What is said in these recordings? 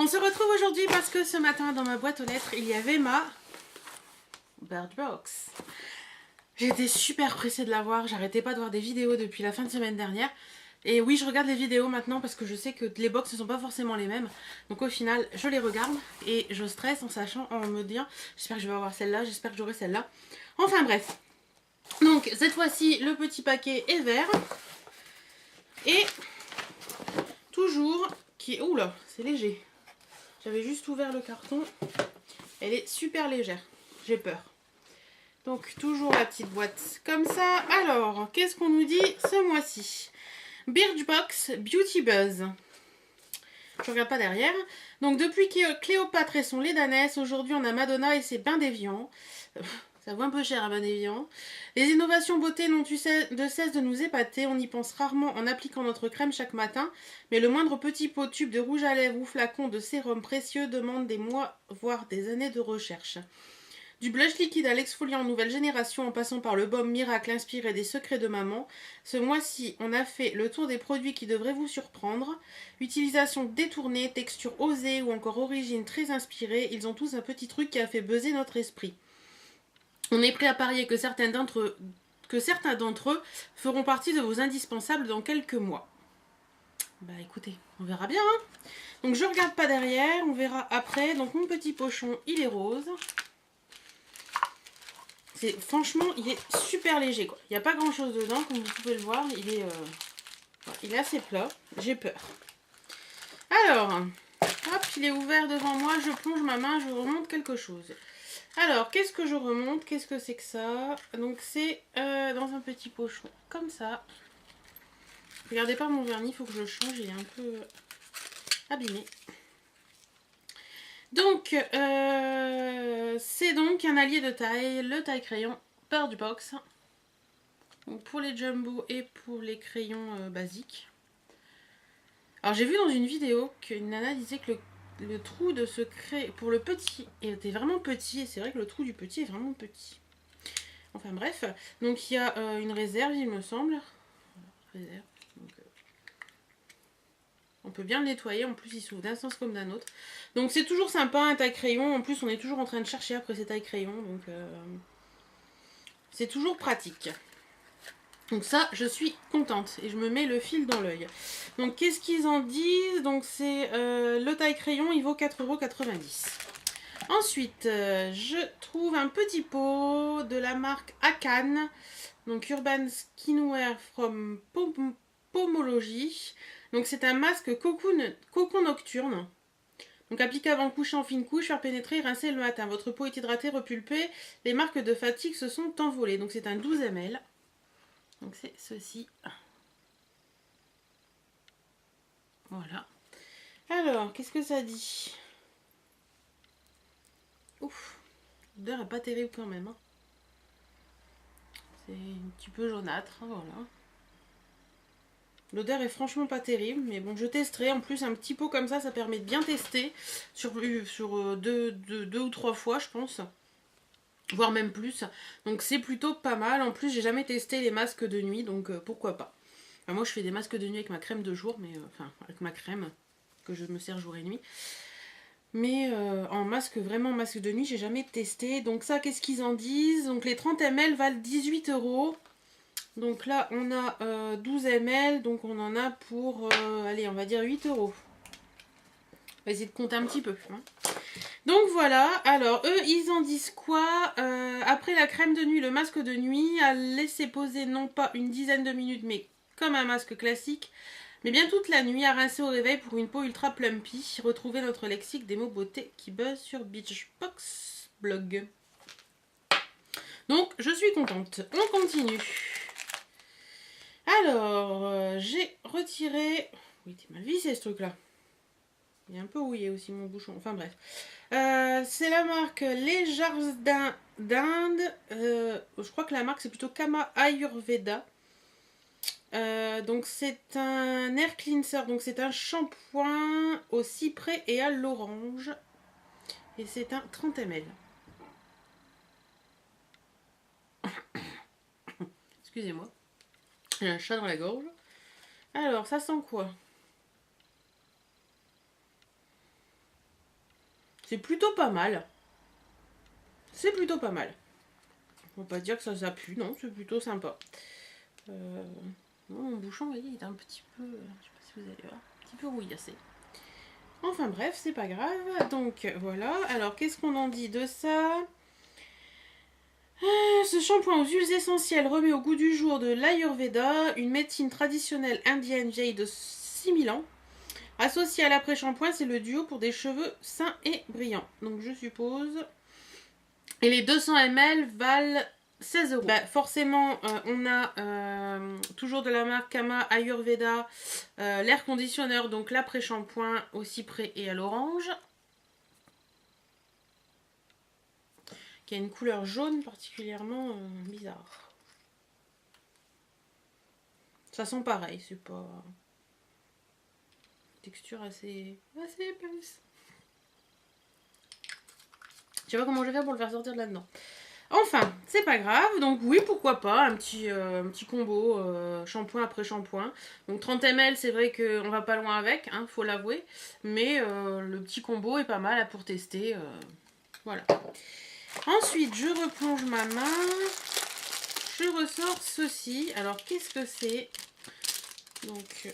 On se retrouve aujourd'hui parce que ce matin dans ma boîte aux lettres il y avait ma Bird Box. J'étais super pressée de la voir, j'arrêtais pas de voir des vidéos depuis la fin de semaine dernière. Et oui, je regarde les vidéos maintenant parce que je sais que les box ne sont pas forcément les mêmes. Donc au final, je les regarde et je stresse en me disant j'espère que je vais avoir celle-là, j'espère que j'aurai celle-là. Enfin bref. Donc cette fois-ci, le petit paquet est vert. Et toujours qui... Oula, c'est léger. J'avais juste ouvert le carton. Elle est super légère. J'ai peur. Donc toujours la petite boîte comme ça. Alors, qu'est-ce qu'on nous dit ce mois-ci? Birchbox Beauty Buzz. Je regarde pas derrière. Donc depuis Cléopâtre et son lait d'ânesse, aujourd'hui on a Madonna et ses bains d'Évian. Ça vaut un peu cher à bain d'Évian. Les innovations beauté n'ont eu de cesse de nous épater. On y pense rarement en appliquant notre crème chaque matin. Mais le moindre petit pot tube de rouge à lèvres ou flacon de sérum précieux demande des mois, voire des années de recherche. Du blush liquide à l'exfoliant nouvelle génération en passant par le baume miracle inspiré des secrets de maman, ce mois-ci on a fait le tour des produits qui devraient vous surprendre. Utilisation détournée, texture osée ou encore origine très inspirée, ils ont tous un petit truc qui a fait buzzer notre esprit. On est prêt à parier que certains d'entre eux feront partie de vos indispensables dans quelques mois. Bah écoutez, on verra bien. Hein. Donc je regarde pas derrière, on verra après. Donc mon petit pochon, il est rose. Franchement, il est super léger, quoi. Il n'y a pas grand chose dedans, comme vous pouvez le voir. Il est assez plat. J'ai peur. Alors, hop, il est ouvert devant moi. Je plonge ma main, je remonte quelque chose. Alors, qu'est-ce que je remonte? Qu'est-ce que c'est que ça? Donc, c'est dans un petit pochon, comme ça. Regardez pas mon vernis, il faut que je change. Il est un peu abîmé. Donc, c'est donc un allié de taille, le taille crayon Birchbox. Donc pour les jumbo et pour les crayons basiques. Alors j'ai vu dans une vidéo qu'une nana disait que le trou de ce crayon pour le petit était vraiment petit. Et c'est vrai que le trou du petit est vraiment petit. Enfin bref, donc il y a une réserve il me semble. Réserve. Donc, on peut bien le nettoyer, en plus il s'ouvre d'un sens comme d'un autre. Donc c'est toujours sympa un taille crayon, en plus on est toujours en train de chercher après ces tailles crayons, donc c'est toujours pratique. Donc ça, je suis contente et je me mets le fil dans l'œil. Donc qu'est-ce qu'ils en disent? Donc c'est le taille crayon, il vaut 4,90 €. Ensuite, je trouve un petit pot de la marque Akan. Donc Urban Skinwear from Pomology. Donc c'est un masque cocon nocturne. Donc appliqué avant le coucher en fine couche, faire pénétrer, rincer le matin. Votre peau est hydratée, repulpée. Les marques de fatigue se sont envolées. Donc c'est un 12 ml. Donc c'est ceci. Voilà. Alors, qu'est-ce que ça dit? Ouf. L'odeur n'est pas terrible quand même. Hein. C'est un petit peu jaunâtre. Hein, voilà. L'odeur est franchement pas terrible. Mais bon, je testerai. En plus, un petit pot comme ça permet de bien tester. Sur deux ou trois fois, je pense. Voire même plus. Donc c'est plutôt pas mal. En plus, j'ai jamais testé les masques de nuit. Donc pourquoi pas. Enfin, moi, je fais des masques de nuit avec ma crème de jour. Mais enfin, avec ma crème que je me sers jour et nuit. Mais en masque, vraiment masque de nuit, j'ai jamais testé. Donc ça, qu'est-ce qu'ils en disent? Donc les 30 ml valent 18 €. Donc là, on a 12 ml. Donc on en a pour, allez, on va dire 8 €. On va essayer de compter un petit peu. Hein. Donc voilà. Alors, eux, ils en disent quoi? Après la crème de nuit, le masque de nuit, à laisser poser non pas une dizaine de minutes, mais comme un masque classique. Mais bien toute la nuit, à rincer au réveil pour une peau ultra plumpy. Retrouvez notre lexique des mots beauté qui buzz sur Birchbox Blog. Donc, je suis contente. On continue. Alors, j'ai retiré... Oui, t'es mal vissé ce truc-là. Il est un peu rouillé aussi mon bouchon. Enfin bref. C'est la marque Les Jardins d'Inde. Je crois que la marque c'est plutôt Kama Ayurveda. Donc c'est un air cleanser, donc c'est un shampoing au cyprès et à l'orange. Et c'est un 30 ml. Excusez-moi. J'ai un chat dans la gorge. Alors, ça sent quoi? C'est plutôt pas mal. C'est plutôt pas mal. On va pas dire que ça pue, non, c'est plutôt sympa. Mon bouchon, vous voyez, il est un petit peu, je sais pas si vous allez voir, un petit peu rouillassé. Enfin bref, c'est pas grave. Donc voilà, alors qu'est-ce qu'on en dit de ça? Ce shampoing aux huiles essentielles remet au goût du jour de l'Ayurveda, une médecine traditionnelle indienne vieille de 6000 ans. Associé à l'après-shampoing, c'est le duo pour des cheveux sains et brillants. Donc je suppose. Et les 200 ml valent 16 €. Bah, forcément, on a toujours de la marque Kama Ayurveda, l'air conditionneur, donc l'après-shampoing au cyprès et à l'orange. Qui a une couleur jaune particulièrement bizarre. Ça sent pareil, c'est pas... Texture assez épaisse. Je sais pas comment je vais faire pour le faire sortir de là-dedans. Enfin, c'est pas grave. Donc oui, pourquoi pas, un petit combo shampoing après shampoing. Donc 30 ml, c'est vrai qu'on va pas loin avec, hein, faut l'avouer. Mais le petit combo est pas mal pour tester. Voilà. Ensuite, je replonge ma main. Je ressors ceci. Alors, qu'est-ce que c'est? Donc,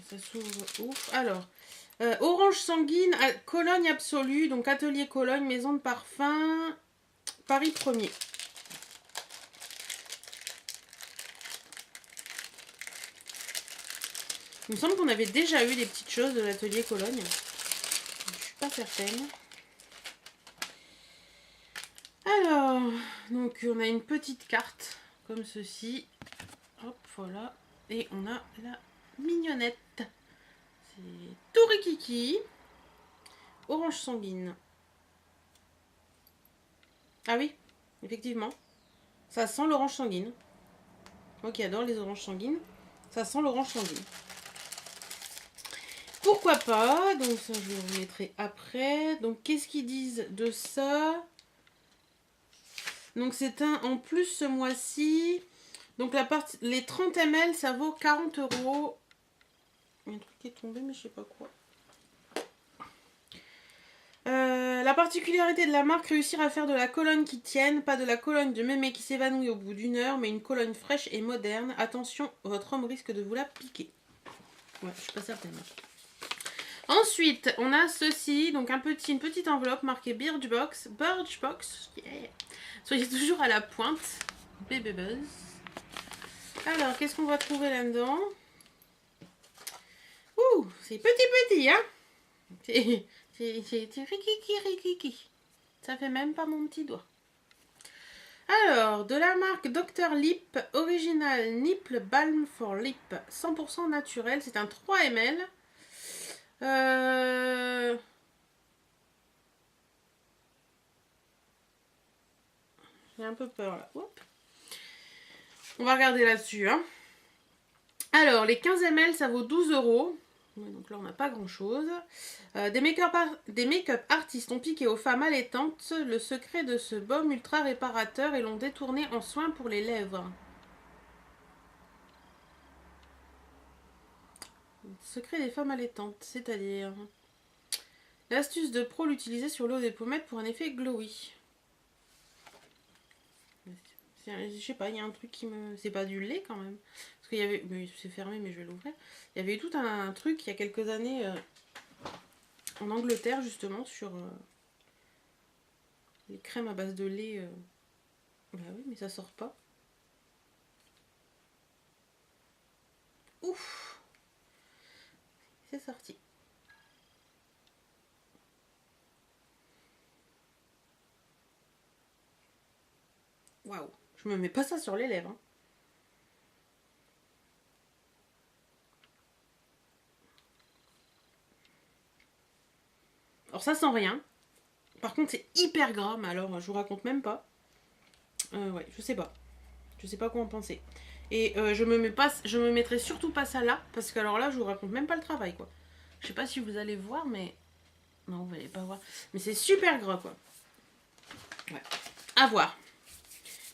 ça s'ouvre. Ouf. Alors, orange sanguine, Cologne absolue. Donc, Atelier Cologne, maison de parfum, Paris 1er. Il me semble qu'on avait déjà eu des petites choses de l'Atelier Cologne. Je suis pas certaine. Alors, donc on a une petite carte comme ceci. Hop, voilà. Et on a la mignonnette. C'est Tourikiki. Orange sanguine. Ah oui, effectivement. Ça sent l'orange sanguine. Moi qui adore les oranges sanguines. Ça sent l'orange sanguine. Pourquoi pas? Donc ça, je vous remettrai après. Donc qu'est-ce qu'ils disent de ça? Donc c'est un en plus ce mois-ci. Donc les 30 ml, ça vaut 40 €. Il y a un truc qui est tombé, mais je sais pas quoi. La particularité de la marque, réussir à faire de la Cologne qui tienne, pas de la Cologne de mémé qui s'évanouit au bout d'1 heure, mais une Cologne fraîche et moderne. Attention, votre homme risque de vous la piquer. Ouais, je suis pas certaine. Ensuite, on a ceci, donc une petite enveloppe marquée Birchbox. Birchbox, yeah. Soyez toujours à la pointe. Bébé Buzz. Alors, qu'est-ce qu'on va trouver là-dedans? Ouh, c'est petit, hein? C'est rikiki. Ça fait même pas mon petit doigt. Alors, de la marque Dr Lip, original Nipple Balm for Lip, 100% naturel. C'est un 3 ml. J'ai un peu peur là. Hop. On va regarder là-dessus. Hein. Alors, les 15 ml, ça vaut 12 €. Donc là, on n'a pas grand-chose. Des make-up artistes ont piqué aux femmes allaitantes le secret de ce baume ultra réparateur et l'ont détourné en soins pour les lèvres. Secret des femmes allaitantes, c'est-à-dire... L'astuce de pro, l'utiliser sur l'eau des pommettes pour un effet glowy. Je sais pas, il y a un truc qui me... C'est pas du lait quand même. Parce qu'il y avait... C'est fermé, mais je vais l'ouvrir. Il y avait eu tout un truc il y a quelques années en Angleterre, justement, sur les crèmes à base de lait. Bah oui, mais ça sort pas. Ouf! C'est sorti. Waouh! Je me mets pas ça sur les lèvres. Hein. Alors ça sent rien. Par contre c'est hyper gras, mais alors je vous raconte même pas. Ouais, je sais pas. Je sais pas quoi en penser. Et je me mettrai surtout pas ça là, parce que alors là je vous raconte même pas le travail quoi. Je sais pas si vous allez voir, mais... Non, vous allez pas voir. Mais c'est super gras quoi. Ouais. À voir.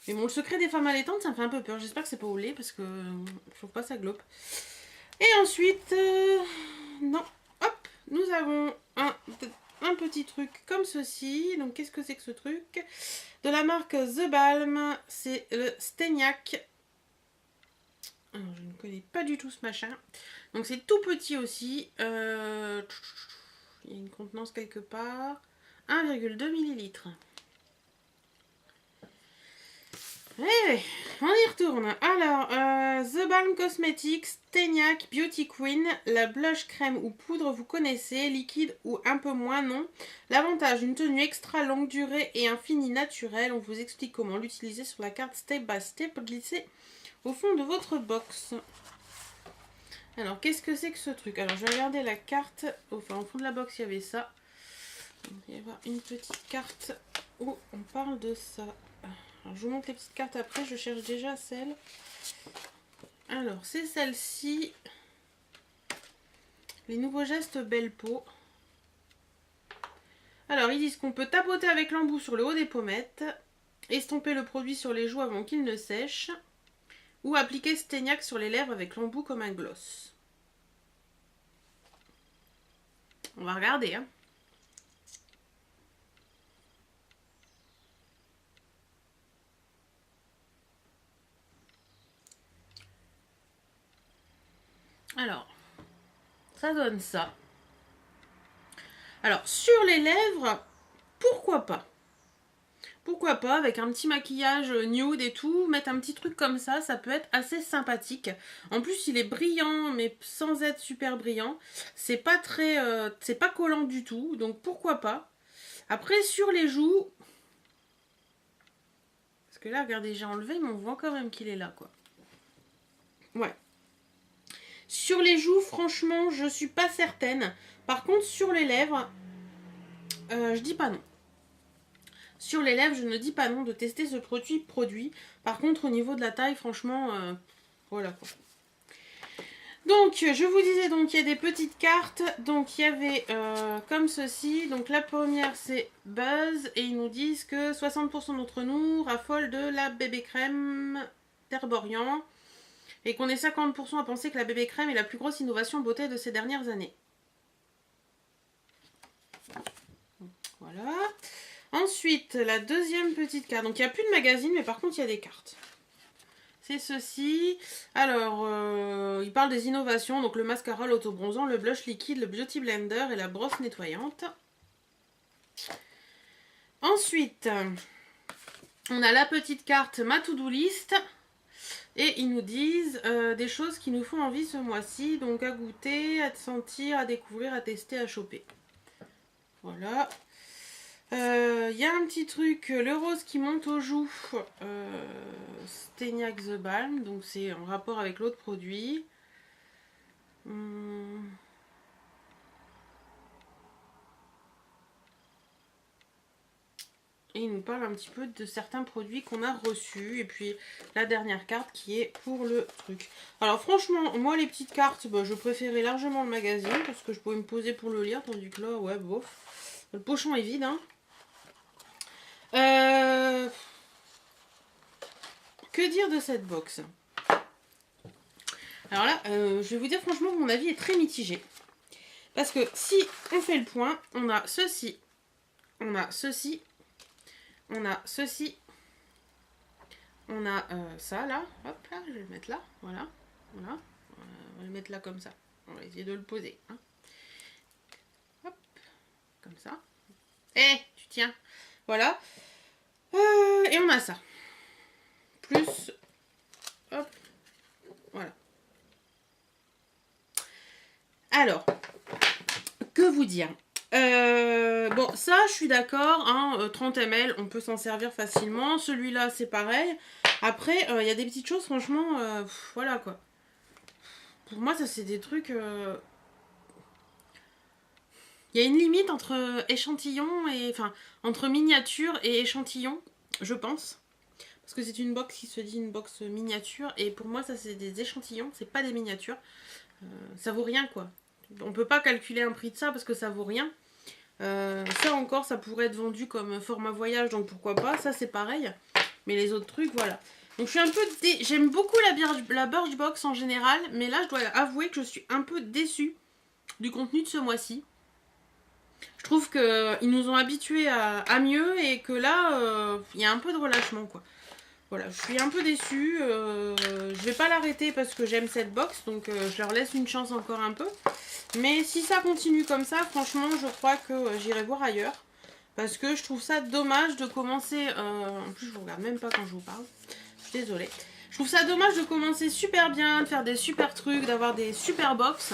Mais bon, le secret des femmes allaitantes, ça me fait un peu peur. J'espère que c'est pas au lait, parce que faut pas que ça glope. Et ensuite, non, hop, nous avons un un petit truc comme ceci. Donc qu'est-ce que c'est que ce truc? De la marque The Balm, c'est le Steniac. Alors, je ne connais pas du tout ce machin. Donc c'est tout petit aussi. Il y a une contenance quelque part. 1,2 millilitres. Allez, on y retourne. Alors, The Balm Cosmetics, Steniac Beauty Queen, la blush crème ou poudre, vous connaissez, liquide ou un peu moins, non. L'avantage, une tenue extra longue durée et un fini naturel. On vous explique comment l'utiliser sur la carte step by step glissée au fond de votre box. Alors, qu'est-ce que c'est que ce truc? Alors, je vais regarder la carte. Enfin, au fond de la box, il y avait ça. Il va y avoir une petite carte où on parle de ça. Alors, je vous montre les petites cartes après, je cherche déjà celle. Alors, c'est celle-ci. Les nouveaux gestes belle peau. Alors, ils disent qu'on peut tapoter avec l'embout sur le haut des pommettes, estomper le produit sur les joues avant qu'il ne sèche, ou appliquer Steniac sur les lèvres avec l'embout comme un gloss. On va regarder, hein. Alors, ça donne ça. Alors, sur les lèvres, pourquoi pas? Pourquoi pas, avec un petit maquillage nude et tout, mettre un petit truc comme ça peut être assez sympathique. En plus, il est brillant, mais sans être super brillant. C'est pas très, c'est pas collant du tout, donc pourquoi pas. Après, sur les joues, parce que là, regardez, j'ai enlevé, mais on voit quand même qu'il est là, quoi. Ouais. Sur les joues, franchement, je suis pas certaine. Par contre, sur les lèvres, je dis pas non. Sur les lèvres, je ne dis pas non de tester ce produit. Par contre, au niveau de la taille, franchement, voilà quoi. Donc, je vous disais, donc il y a des petites cartes. Donc, il y avait comme ceci. Donc, la première, c'est Buzz. Et ils nous disent que 60% d'entre nous raffolent de la bébé crème d'Herborian. Et qu'on est 50% à penser que la bébé crème est la plus grosse innovation beauté de ces dernières années. Voilà. Ensuite, la deuxième petite carte. Donc, il n'y a plus de magazine, mais par contre, il y a des cartes. C'est ceci. Alors, il parle des innovations. Donc, le mascara, l'autobronzant, le blush liquide, le beauty blender et la brosse nettoyante. Ensuite, on a la petite carte Ma To-Do List. Et ils nous disent des choses qui nous font envie ce mois-ci. Donc, à goûter, à sentir, à découvrir, à tester, à choper. Voilà. Il y a un petit truc, le rose qui monte aux joues, Steniac The Balm, donc c'est en rapport avec l'autre produit. Et il nous parle un petit peu de certains produits qu'on a reçus. Et puis la dernière carte qui est pour le truc. Alors franchement, moi les petites cartes, bah, je préférais largement le magazine parce que je pouvais me poser pour le lire. Tandis que là, ouais, bof. Le pochon est vide, hein. Que dire de cette box? Alors là, je vais vous dire franchement que mon avis est très mitigé. Parce que si on fait le point, on a ceci, on a ceci, on a ceci, on a ça là, hop là, je vais le mettre là, voilà, voilà, on va le mettre là comme ça. On va essayer de le poser. Hein. Hop, comme ça. Eh, tu tiens. Voilà. Et on a ça. Plus, hop, voilà. Alors, que vous dire? Bon, ça, je suis d'accord, hein, 30 ml, on peut s'en servir facilement. Celui-là, c'est pareil. Après, il y a des petites choses, franchement, voilà, quoi. Pour moi, ça, c'est des trucs... Il y a une limite entre échantillon et... Enfin, entre miniature et échantillon, je pense. Parce que c'est une box qui se dit une box miniature. Et pour moi, ça, c'est des échantillons, c'est pas des miniatures. Ça vaut rien, quoi. On peut pas calculer un prix de ça parce que ça vaut rien. Ça encore, ça pourrait être vendu comme format voyage, donc pourquoi pas. Ça, c'est pareil. Mais les autres trucs, voilà. Donc je suis un peu... J'aime beaucoup la Birchbox en général, mais là, je dois avouer que je suis un peu déçue du contenu de ce mois-ci. Je trouve qu'ils nous ont habitués à mieux et que là, il y a un peu de relâchement, quoi. Voilà, je suis un peu déçue. Je vais pas l'arrêter parce que j'aime cette box, donc je leur laisse une chance encore un peu. Mais si ça continue comme ça, franchement, je crois que j'irai voir ailleurs. Parce que je trouve ça dommage de commencer... en plus, je vous regarde même pas quand je vous parle. Je suis désolée. Je trouve ça dommage de commencer super bien, de faire des super trucs, d'avoir des super box.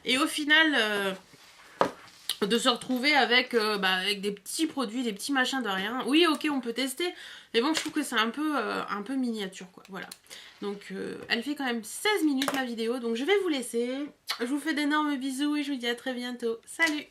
Et au final... de se retrouver avec des petits produits, des petits machins de rien. Oui, ok, on peut tester, mais bon, je trouve que c'est un peu miniature, quoi. Voilà. Donc, elle fait quand même 16 minutes, ma vidéo, donc je vais vous laisser. Je vous fais d'énormes bisous et je vous dis à très bientôt. Salut!